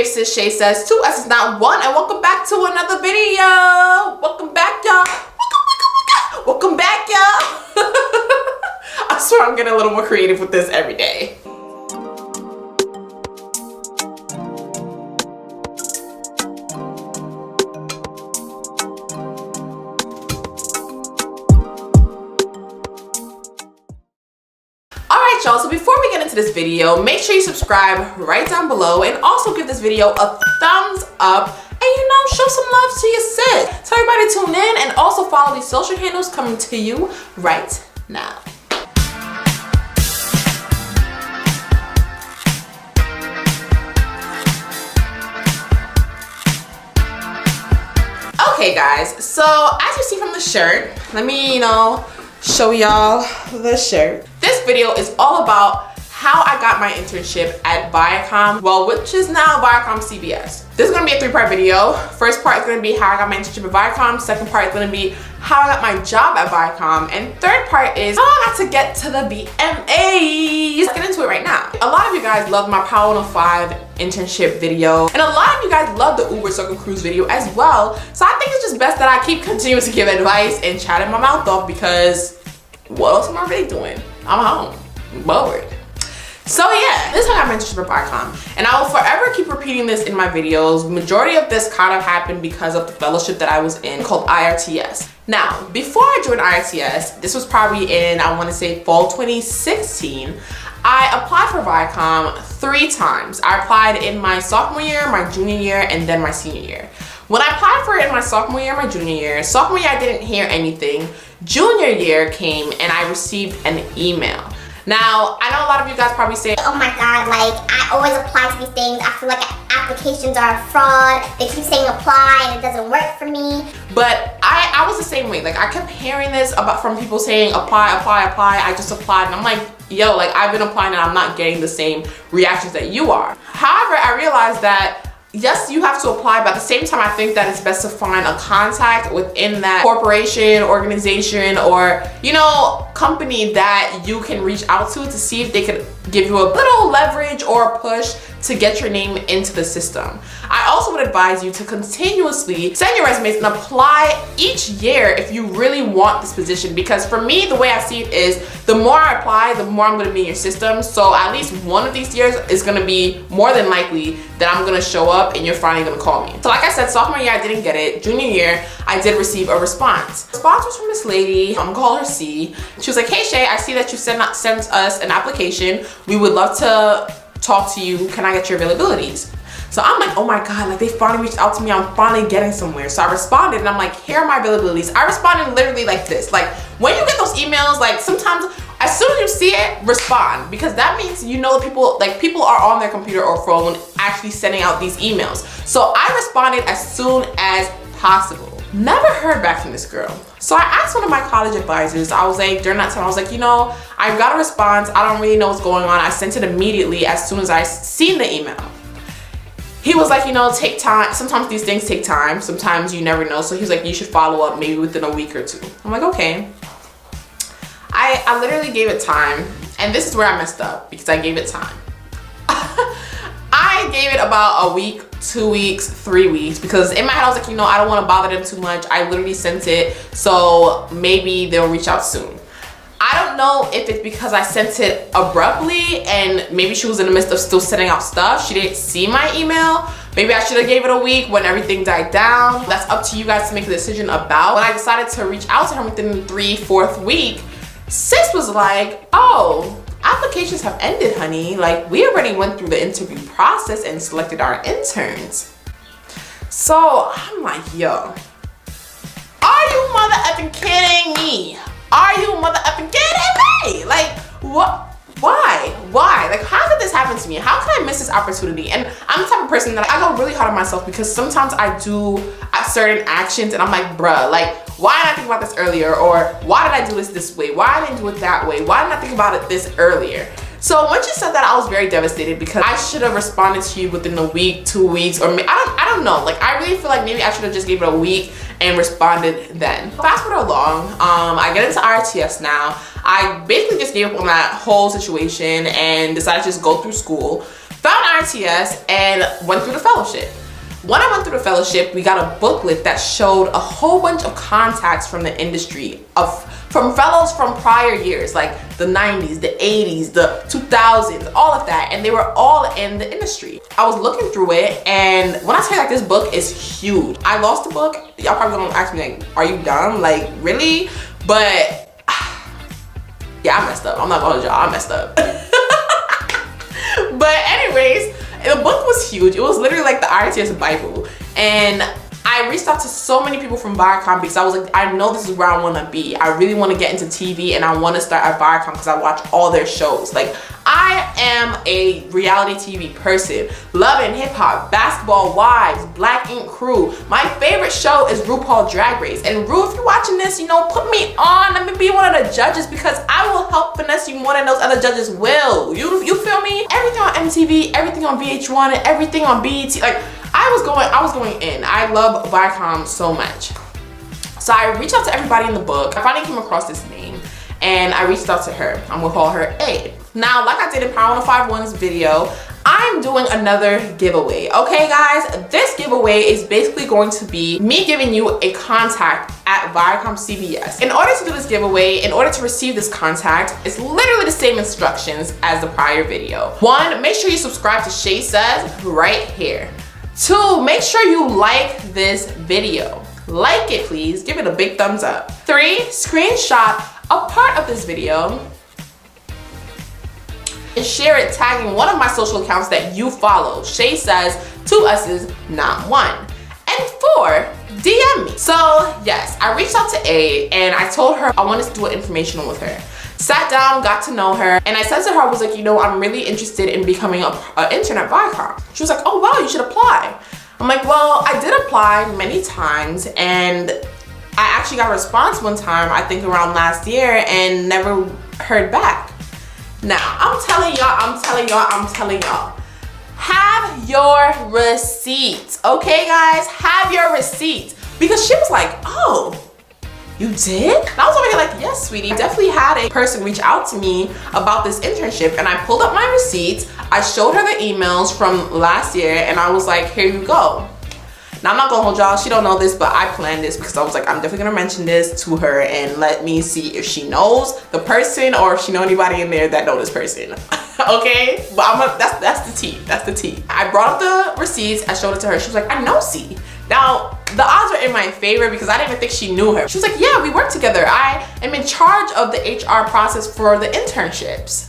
fave sis Shay says 2 S's not 1, and welcome back to another video. Welcome back, y'all. Welcome back, y'all. I swear I'm getting a little more creative with this every day. Y'all, so before we get into this video, make sure you subscribe right down below and also give this video a thumbs up and, you know, show some love to your sis. Tell everybody to tune in and also follow these social handles coming to you right now. Okay guys, so as you see from the shirt, let me, show y'all the shirt. This video is all about how I got my internship at Viacom, well, which is now ViacomCBS. This is gonna be a 3-part video. First part is gonna be how I got my internship at Viacom. Second part is gonna be how I got my job at Viacom. And third part is how I got to get to the VMAs. Let's get into it right now. A lot of you guys loved my Power 105 internship video. And a lot of you guys love the Uber Circle Cruise video as well. So I think it's just best that I keep continuing to give advice and chatting my mouth off because what else am I really doing? I'm home, bored. So yeah, this is how I got my internship at Viacom. And I will forever keep repeating this in my videos. Majority of this kind of happened because of the fellowship that I was in called IRTS. Now, before I joined IRTS, this was probably in, I want to say fall 2016, I applied for Viacom 3 times. I applied in my sophomore year, my junior year, and then my senior year. When I applied for it in my sophomore year, my junior year, I didn't hear anything. Junior year came and I received an email. Now, I know a lot of you guys probably say, oh my god, like I always apply to these things. I feel like applications are a fraud. They keep saying apply and it doesn't work for me. But I was the same way. Like I kept hearing this from people saying apply, apply, apply. I just applied and I'm like, yo, like I've been applying and I'm not getting the same reactions that you are. However, I realized that yes, you have to apply, but at the same time, I think that it's best to find a contact within that corporation, organization, or, company that you can reach out to see if they could give you a little leverage or a push to get your name into the system. I also would advise you to continuously send your resumes and apply each year if you really want this position, because for me, the way I see it is the more I apply, the more I'm going to be in your system. So at least one of these years is going to be more than likely that I'm going to show up and you're finally going to call me. So like I said, sophomore year, I didn't get it. Junior year, I did receive a response. The response was from this lady, I'm going to call her C. She was like, hey Shay, I see that you sent us an application. We would love to talk to you. Can I get your availabilities? So I'm like, oh my God, like they finally reached out to me. I'm finally getting somewhere. So I responded and I'm like, here are my availabilities. I responded literally like this. Like when you get those emails, like sometimes as soon as you see it, respond, because that means people are on their computer or phone actually sending out these emails. So I responded as soon as possible. Never heard back from this girl. So I asked one of my college advisors, I was like, during that time, I was like, I got a response. I don't really know what's going on. I sent it immediately as soon as I seen the email. He was like, take time. Sometimes these things take time. Sometimes you never know. So he was like, you should follow up maybe within a week or 2. I'm like, okay. I literally gave it time. And this is where I messed up because I gave it time. I gave it about a week, 2 weeks, 3 weeks, because in my head I was like, I don't want to bother them too much. I literally sent it, so maybe they'll reach out soon. I don't know if it's because I sent it abruptly and maybe she was in the midst of still sending out stuff. She didn't see my email. Maybe I should have gave it a week when everything died down. That's up to you guys to make a decision about. When I decided to reach out to her within the 3-4th week, sis was like, oh, applications have ended, honey. Like, we already went through the interview process and selected our interns. So I'm like, yo, are you mother effing kidding me? Are you mother effing kidding me? Like, what? Why? Like, how did this happen to me? How can I miss this opportunity? And I'm the type of person that I go really hard on myself because sometimes I do certain actions and I'm like, bruh, like, why didn't I think about this earlier? Or why did I do this way? Why didn't I do it that way? Why didn't I think about it this earlier? So once you said that, I was very devastated because I should have responded to you within a week, 2 weeks, or I don't know. Like, I really feel like maybe I should have just gave it a week and responded then. Fast forward along, I get into IRTS now. I basically just gave up on that whole situation and decided to just go through school. Found ITS and went through the fellowship. When I went through the fellowship, we got a booklet that showed a whole bunch of contacts from the industry, from fellows from prior years, like the 90s, the 80s, the 2000s, all of that, and they were all in the industry. I was looking through it, and when I say like this book is huge. I lost the book. Y'all probably gonna ask me like, are you dumb? Like, really? But yeah, I messed up. I'm not gonna lie, y'all, I messed up. But anyways, the book was huge. It was literally like the ITS Bible. And I reached out to so many people from Viacom because I was like, I know this is where I want to be. I really want to get into TV and I want to start at Viacom because I watch all their shows. Like, I am a reality TV person. Love and Hip Hop, Basketball Wives, Black Ink Crew. My favorite show is RuPaul Drag Race. And Ru, if you're watching this, you know, put me on. Let me be one of the judges because I will help finesse you more than those other judges will. You feel me? Everything on MTV, everything on VH1, and everything on BET. Like, I was going in. I love Viacom so much. So I reached out to everybody in the book. I finally came across this name and I reached out to her. I'm gonna call her A. Now, like I did in Power 105.1's video, I'm doing another giveaway. Okay guys, this giveaway is basically going to be me giving you a contact at ViacomCBS. In order to do this giveaway, in order to receive this contact, it's literally the same instructions as the prior video. 1, make sure you subscribe to Shay Says right here. 2, make sure you like this video. Like it, please. Give it a big thumbs up. 3, screenshot a part of this video and share it tagging one of my social accounts that you follow. Shay Says 2 S's, not 1. And 4, DM me. So yes, I reached out to A and I told her I wanted to do an informational with her. Sat down, got to know her, and I said to her, I was like, you know, I'm really interested in becoming an intern at Viacom. She was like, oh wow, you should apply. I'm like, well, I did apply many times, and I actually got a response one time, I think around last year, and never heard back. Now, I'm telling y'all, have your receipts, okay guys? Have your receipts. Because she was like, oh, you did? And I was over here like, yes, sweetie. I definitely had a person reach out to me about this internship, and I pulled up my receipts. I showed her the emails from last year, and I was like, here you go. Now, I'm not gonna hold y'all, she don't know this, but I planned this because I was like, I'm definitely gonna mention this to her and let me see if she knows the person or if she know anybody in there that know this person. Okay? But that's the tea, that's the tea. I brought up the receipts, I showed it to her, she was like, I know C. Now, the odds were in my favor because I didn't even think she knew her. She was like, yeah, we work together. I am in charge of the HR process for the internships.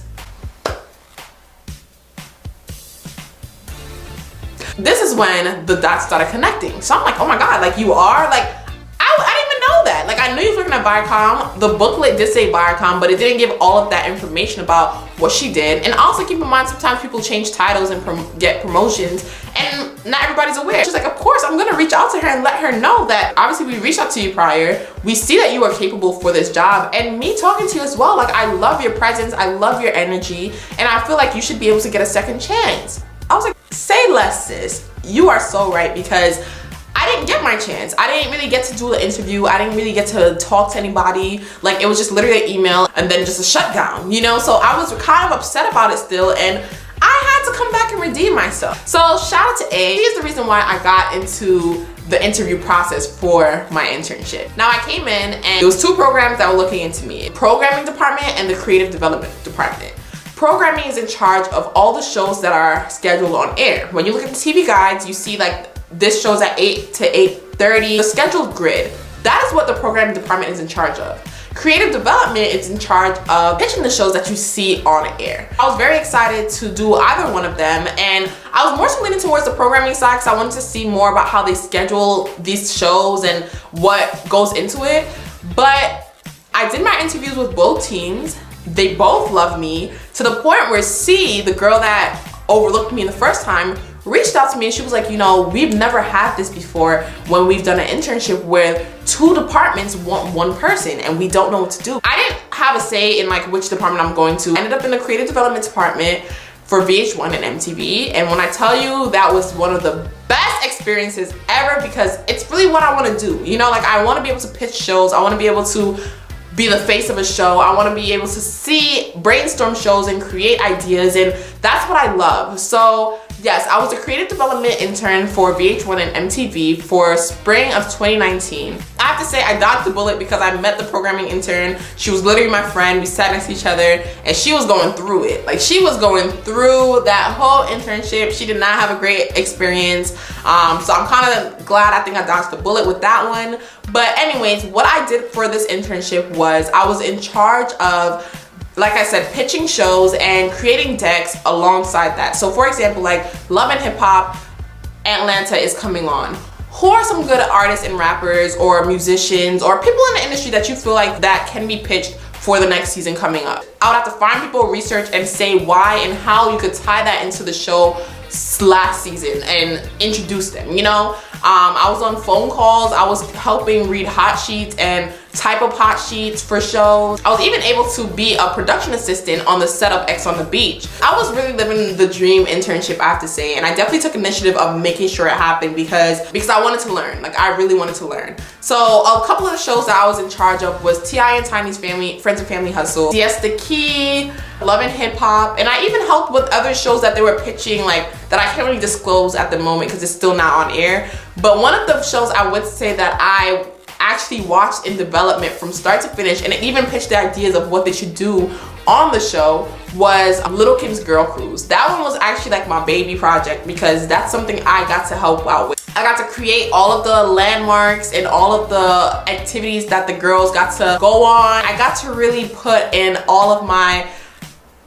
This is when the dots started connecting. So I'm like, oh my God, like you are? Like, I didn't even know that. Like, I knew you was working at Viacom. The booklet did say Viacom, but it didn't give all of that information about what she did. And also keep in mind, sometimes people change titles and get promotions, and not everybody's aware. She's like, of course, I'm gonna reach out to her and let her know that obviously we reached out to you prior. We see that you are capable for this job, and me talking to you as well. Like, I love your presence, I love your energy, and I feel like you should be able to get a second chance. I was like, say less, sis. You are so right, because I didn't get my chance. I didn't really get to do the interview. I didn't really get to talk to anybody. Like, it was just literally an email and then just a shutdown, you know? So I was kind of upset about it still, and I had to come back and redeem myself. So shout out to A. She is the reason why I got into the interview process for my internship. Now, I came in and there was 2 programs that were looking into me. Programming department and the creative development department. Programming is in charge of all the shows that are scheduled on air. When you look at the TV guides, you see like this show's at 8 to 8:30. The scheduled grid, that is what the programming department is in charge of. Creative development is in charge of pitching the shows that you see on air. I was very excited to do either one of them, and I was more so leaning towards the programming side because I wanted to see more about how they schedule these shows and what goes into it. But I did my interviews with both teams. They both love me to the point where C, the girl that overlooked me the first time, reached out to me and she was like, you know, we've never had this before when we've done an internship where 2 departments want 1 person and we don't know what to do. I didn't have a say in like which department I'm going to. I ended up in the creative development department for VH1 and MTV, and when I tell you, that was one of the best experiences ever because it's really what I want to do. You know, like I want to be able to pitch shows. I want to be able to be the face of a show. I want to be able to brainstorm shows and create ideas, and that's what I love. So Yes, I was a creative development intern for VH1 and MTV for spring of 2019. I have to say I dodged the bullet because I met the programming intern. She was literally my friend. We sat next to each other and she was going through it. Like, she was going through that whole internship. She did not have a great experience. So I'm kind of glad I think I dodged the bullet with that one. But anyways, what I did for this internship was I was in charge of, like I said, pitching shows and creating decks alongside that. So for example, like Love and Hip Hop Atlanta is coming on. Who are some good artists and rappers or musicians or people in the industry that you feel like that can be pitched for the next season coming up? I would have to find people, research, and say why and how you could tie that into the show last season and introduce them, you know? I was on phone calls, I was helping read hot sheets and type up hot sheets for shows. I was even able to be a production assistant on the set of X on the Beach. I was really living the dream internship, I have to say, and I definitely took initiative of making sure it happened because I wanted to learn. Like, I really wanted to learn. So a couple of the shows that I was in charge of was T.I. and Tiny's Friends and Family Hustle, Siesta Key, Love and Hip Hop, and I even helped with other shows that they were pitching, like, that I can't really disclose at the moment because it's still not on air. But one of the shows I would say that I actually watched in development from start to finish, and it even pitched the ideas of what they should do on the show, was Little Kim's Girl Cruise. That one was actually like my baby project because that's something I got to help out with. I got to create all of the landmarks and all of the activities that the girls got to go on. I got to really put in all of my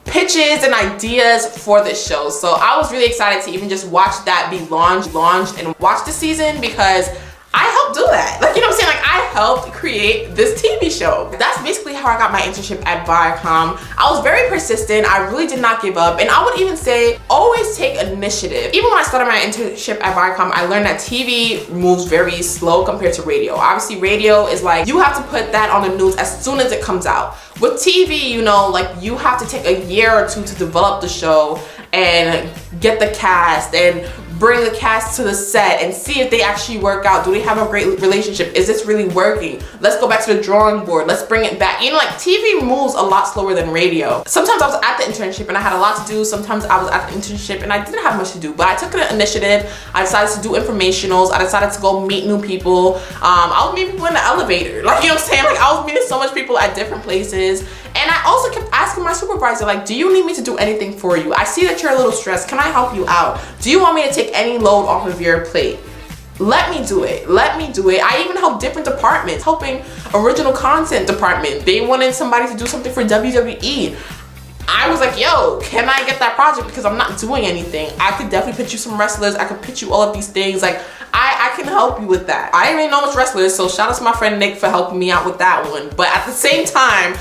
pitches and ideas for this show. So I was really excited to even just watch that be launched and watch the season because I helped do that. Like, you know what I'm saying? Like, I helped create this TV show. That's basically how I got my internship at Viacom. I was very persistent. I really did not give up. And I would even say, always take initiative. Even when I started my internship at Viacom, I learned that TV moves very slow compared to radio. Obviously, radio is like, you have to put that on the news as soon as it comes out. With TV, you know, like, you have to take a year or two to develop the show and get the cast and bring the cast to the set and see if they actually work out. Do they have a great relationship? Is this really working? Let's go back to the drawing board. Let's bring it back. You know, like, TV moves a lot slower than radio. Sometimes I was at the internship and I had a lot to do. Sometimes I was at the internship and I didn't have much to do, but I took an initiative. I decided to do informationals. I decided to go meet new people. I was meeting people in the elevator. Like, you know what I'm saying? Like, I was meeting so much people at different places. And I also kept asking my supervisor, like, do you need me to do anything for you? I see that you're a little stressed. Can I help you out? Do you want me to take any load off of your plate? Let me do it. Let me do it. I even helped different departments, helping original content department. They wanted somebody to do something for WWE. I was like, yo, can I get that project because I'm not doing anything? I could definitely pitch you some wrestlers. I could pitch you all of these things. Like, I can help you with that. I didn't even know much wrestlers, so shout out to my friend Nick for helping me out with that one. But at the same time,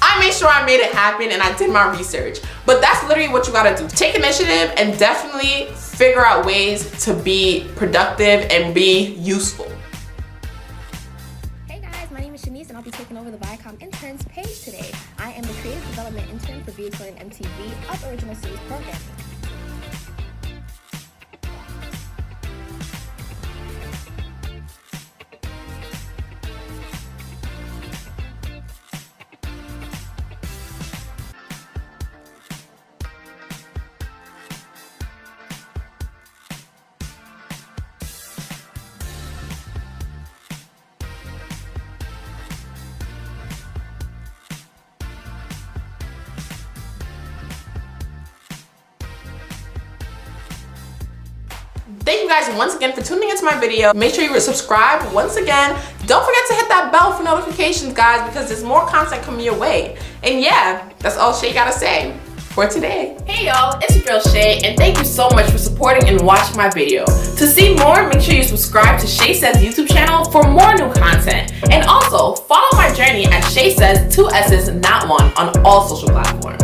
I made sure I made it happen and I did my research. But that's literally what you gotta do. Take initiative and definitely figure out ways to be productive and be useful. Hey guys, my name is Shanice and I'll be taking over the Viacom Interns page today. I am the Creative Development Intern for VH1 and MTV of Original Series Program. Thank you guys once again for tuning into my video. Make sure you subscribe once again. Don't forget to hit that bell for notifications, guys, because there's more content coming your way. And yeah, that's all Shay gotta say for today. Hey y'all, it's your girl Shay, and thank you so much for supporting and watching my video. To see more, make sure you subscribe to Shay Says YouTube channel for more new content. And also, follow my journey at Shay Says 2 S's, not 1 on all social platforms.